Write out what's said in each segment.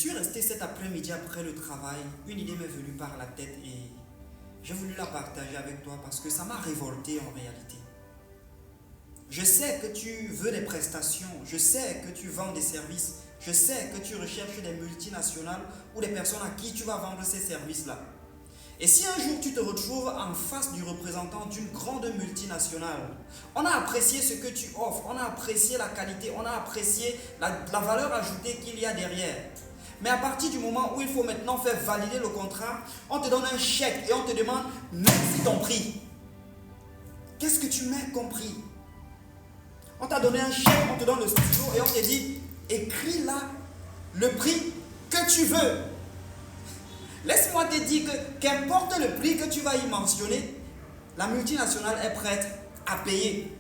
Je suis resté cet après-midi après le travail, une idée m'est venue par la tête et j'ai voulu la partager avec toi parce que ça m'a révolté en réalité. Je sais que tu veux des prestations, je sais que tu vends des services, je sais que tu recherches des multinationales ou des personnes à qui tu vas vendre ces services-là. Et si un jour tu te retrouves en face du représentant d'une grande multinationale, on a apprécié ce que tu offres, on a apprécié la qualité, on a apprécié la valeur ajoutée qu'il y a derrière. Mais à partir du moment où il faut maintenant faire valider le contrat, on te donne un chèque et on te demande merci ton prix. Qu'est-ce que tu mets comme prix? On t'a donné un chèque, on te donne le stylo et on te dit écris là le prix que tu veux. Laisse-moi te dire que qu'importe le prix que tu vas y mentionner, la multinationale est prête à payer.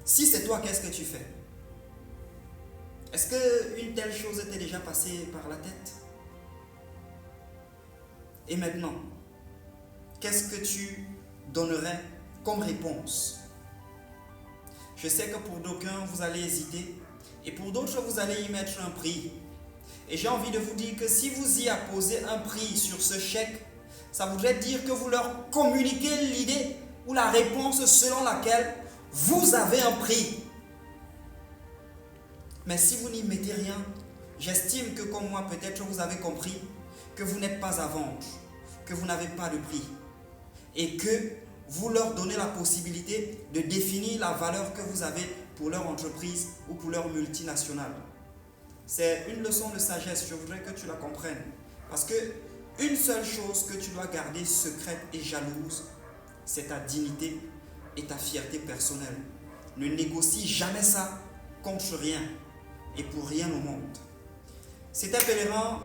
Si c'est toi, qu'est-ce que tu fais? Est-ce qu'une telle chose était déjà passée par la tête? Et maintenant, qu'est-ce que tu donnerais comme réponse? Je sais que pour d'aucuns, vous allez hésiter et pour d'autres, vous allez y mettre un prix. Et j'ai envie de vous dire que si vous y apposez un prix sur ce chèque, ça voudrait dire que vous leur communiquez l'idée ou la réponse selon laquelle vous avez un prix. Mais si vous n'y mettez rien, j'estime que comme moi, peut-être vous avez compris que vous n'êtes pas à vendre, que vous n'avez pas de prix et que vous leur donnez la possibilité de définir la valeur que vous avez pour leur entreprise ou pour leur multinationale. C'est une leçon de sagesse, je voudrais que tu la comprennes. Parce que une seule chose que tu dois garder secrète et jalouse, c'est ta dignité et ta fierté personnelle. Ne négocie jamais ça contre rien et pour rien au monde. C'était Pèlerin.